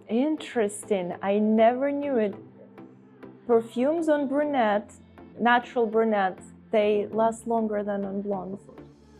Interesting. I never knew it. Perfumes on brunette, natural brunettes, they last longer than on blondes.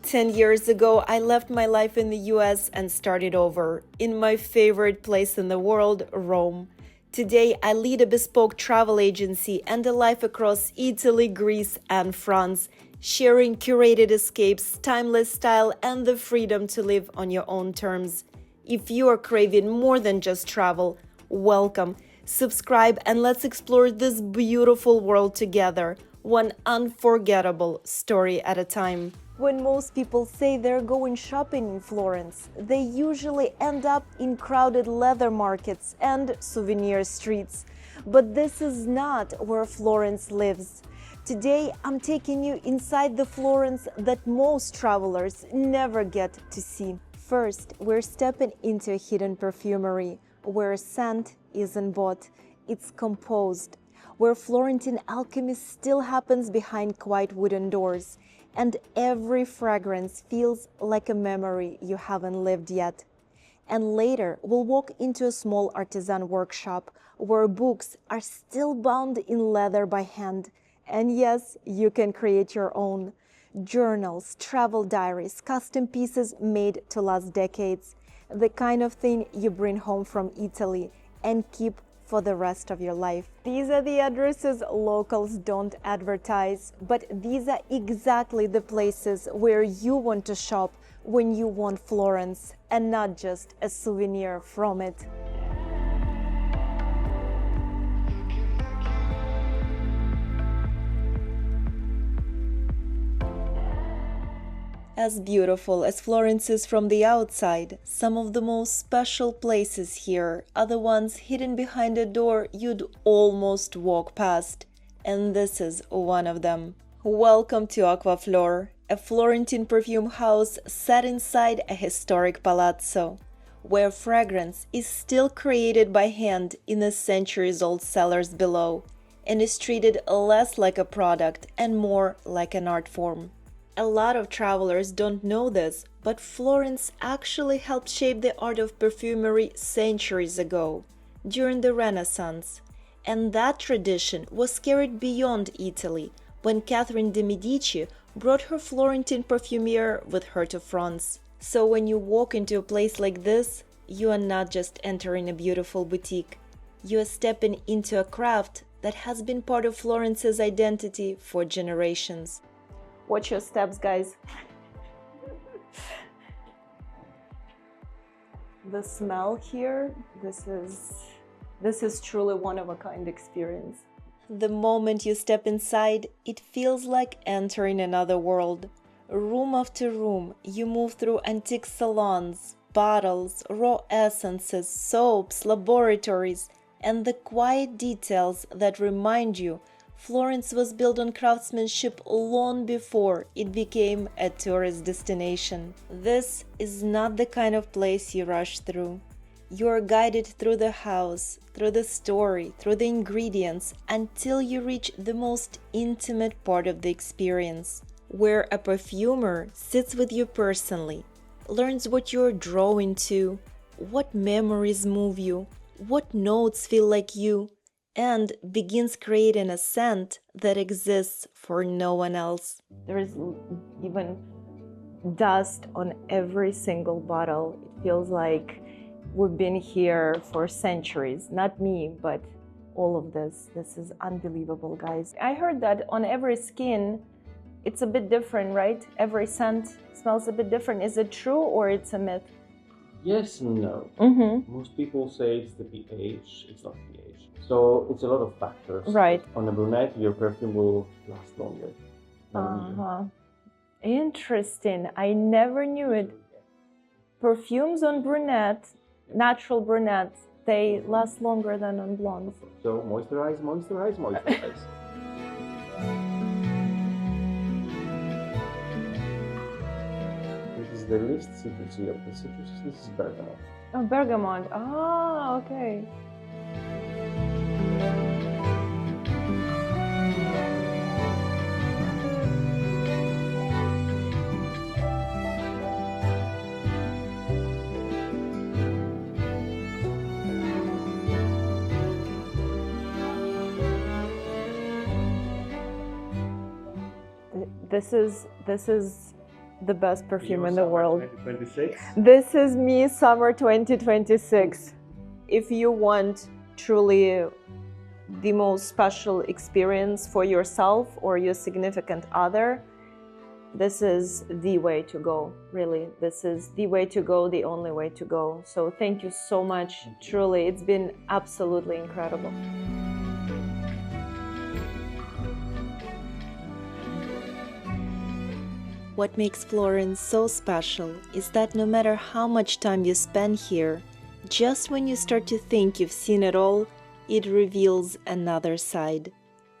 10 years ago, I left my life in the US and started over, in my favorite place in the world, Rome. Today, I lead a bespoke travel agency and a life across Italy, Greece, and France, sharing curated escapes, timeless style, and the freedom to live on your own terms. If you are craving more than just travel, welcome. Subscribe and let's explore this beautiful world together, one unforgettable story at a time. When most people say they're going shopping in Florence, they usually end up in crowded leather markets and souvenir streets. But this is not where Florence lives. Today, I'm taking you inside the Florence that most travelers never get to see. First, we're stepping into a hidden perfumery, where scent isn't bought, it's composed, where Florentine alchemy still happens behind quiet wooden doors, and every fragrance feels like a memory you haven't lived yet. And later, we'll walk into a small artisan workshop where books are still bound in leather by hand. And yes, you can create your own. Journals, travel diaries, custom pieces made to last decades. The kind of thing you bring home from Italy and keep for the rest of your life. These are the addresses locals don't advertise, but these are exactly the places where you want to shop when you want Florence and not just a souvenir from it. As beautiful as Florence is from the outside, some of the most special places here are the ones hidden behind a door you'd almost walk past. And this is one of them. Welcome to AquaFlor, a Florentine perfume house set inside a historic palazzo, where fragrance is still created by hand in the centuries-old cellars below, and is treated less like a product and more like an art form. A lot of travelers don't know this, but Florence actually helped shape the art of perfumery centuries ago, during the Renaissance. And that tradition was carried beyond Italy, when Catherine de' Medici brought her Florentine perfumier with her to France. So when you walk into a place like this, you are not just entering a beautiful boutique. You are stepping into a craft that has been part of Florence's identity for generations. Watch your steps, guys. The smell here, this is truly one-of-a-kind experience. The moment you step inside, it feels like entering another world. Room after room, you move through antique salons, bottles, raw essences, soaps, laboratories, and the quiet details that remind you Florence was built on craftsmanship long before it became a tourist destination. This is not the kind of place you rush through. You are guided through the house, through the story, through the ingredients, until you reach the most intimate part of the experience, where a perfumer sits with you personally, learns what you're drawn to, what memories move you, what notes feel like you, and begins creating a scent that exists for no one else. There is even dust on every single bottle. It feels like we've been here for centuries. Not me, but all of this. This is unbelievable, guys. I heard that on every skin, it's a bit different, right? Every scent smells a bit different. Is it true or it's a myth? Yes and no. Mm-hmm. Most people say it's the pH. It's not pH. So it's a lot of factors. Right. On a brunette, your perfume will last longer. Interesting. I never knew it. Perfumes on brunette, natural brunettes, they last longer than on blondes. So moisturize, moisturize, moisturize. This is the least citrusy of the citrus. This is bergamot. Oh, bergamot. Ah, okay. this is the best perfume in the world. 2026. This is me summer 2026. If you want truly the most special experience for yourself or your significant other, this is the way to go, really. This is the way to go, the only way to go. So thank you so much, truly. It's been absolutely incredible. What makes Florence so special is that no matter how much time you spend here, just when you start to think you've seen it all, it reveals another side.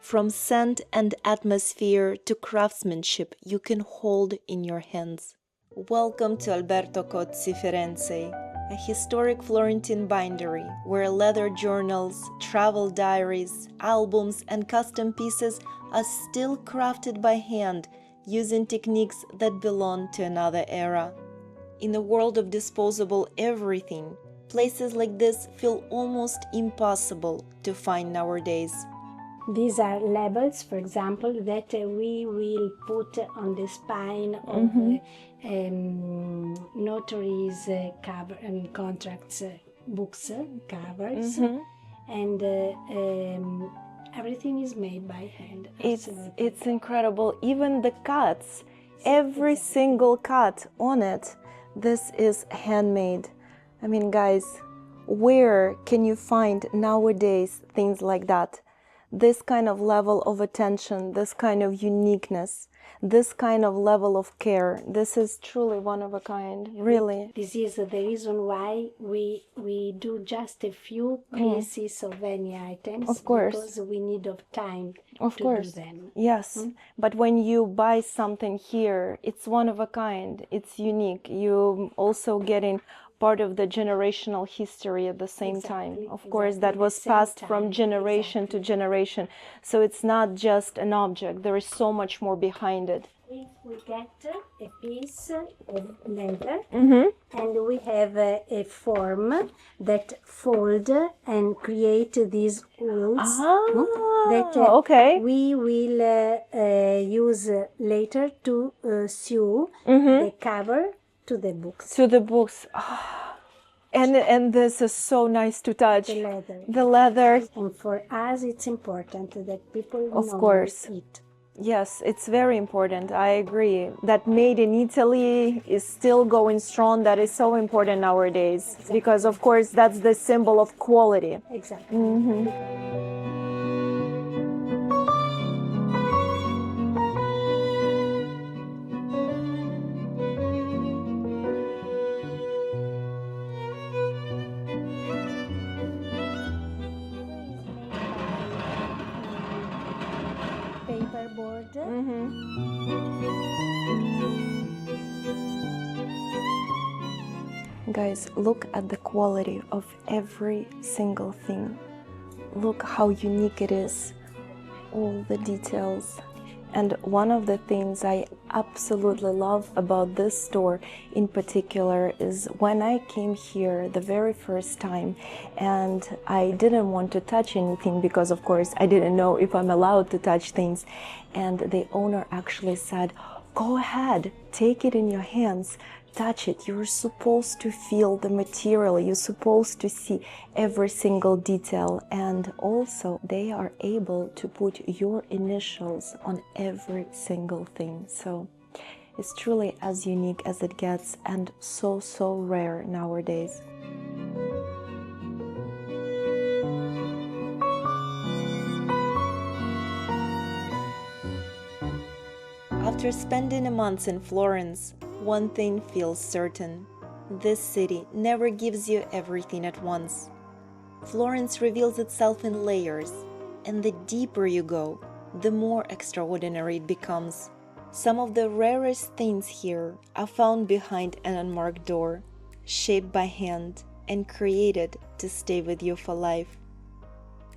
From scent and atmosphere to craftsmanship you can hold in your hands. Welcome to Alberto Cozzi Firenze, a historic Florentine bindery where leather journals, travel diaries, albums, and custom pieces are still crafted by hand using techniques that belong to another era. In a world of disposable everything, places like this feel almost impossible to find nowadays. These are labels, for example, that we will put on the spine of notaries' cover and contracts books covers, and everything is made by hand. It's incredible. Even the cuts, every single cut on it, this is handmade. I mean, guys, where can you find nowadays things like that? This kind of level of attention, this kind of uniqueness, this kind of level of care. This is truly one of a kind, really. This is the reason why we do just a few pieces souvenir items. Of course. Because we need of time of to course. do them. Yes, but when you buy something here, it's one of a kind, it's unique. You also getting part of the generational history at the same time. Of course, that was passed from generation to generation. So it's not just an object, there is so much more behind it. If we get a piece of leather and we have a form that fold and create these wools that okay. we will use later to sew the cover to the books. To the books. And this is so nice to touch. The leather. The leather. And for us, it's important that people Of know course. it. Yes, it's very important. I agree. That made in Italy is still going strong. That is so important nowadays. Exactly. Because, of course, that's the symbol of quality. Exactly. Paperboard. Guys, look at the quality of every single thing. Look how unique it is. All the details. And one of the things I absolutely love about this store in particular is when I came here the very first time and I didn't want to touch anything because of course I didn't know if I'm allowed to touch things, and the owner actually said, go ahead, take it in your hands, touch it. You're supposed to feel the material, you're supposed to see every single detail, and also they are able to put your initials on every single thing. So it's truly as unique as it gets, and so rare nowadays. After spending a month in Florence, one thing feels certain. This city never gives you everything at once. Florence reveals itself in layers, and the deeper you go, the more extraordinary it becomes. Some of the rarest things here are found behind an unmarked door, shaped by hand and created to stay with you for life.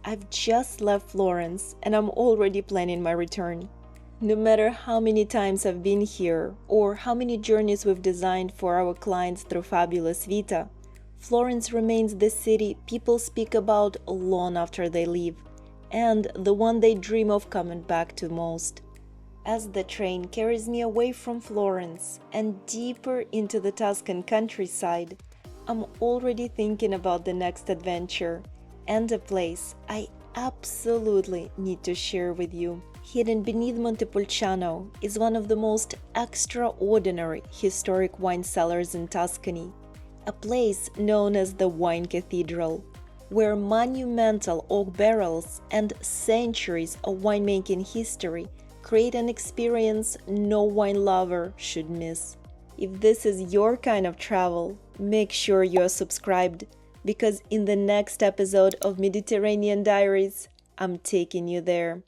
I've just left Florence and I'm already planning my return. No matter how many times I've been here or how many journeys we've designed for our clients through Fabulous Vita, Florence remains the city people speak about long after they leave, and the one they dream of coming back to most. As the train carries me away from Florence and deeper into the Tuscan countryside, I'm already thinking about the next adventure and a place I absolutely need to share with you. Hidden beneath Montepulciano is one of the most extraordinary historic wine cellars in Tuscany, a place known as the Wine Cathedral, where monumental oak barrels and centuries of winemaking history create an experience no wine lover should miss. If this is your kind of travel, make sure you are subscribed, because in the next episode of Mediterranean Diaries, I'm taking you there.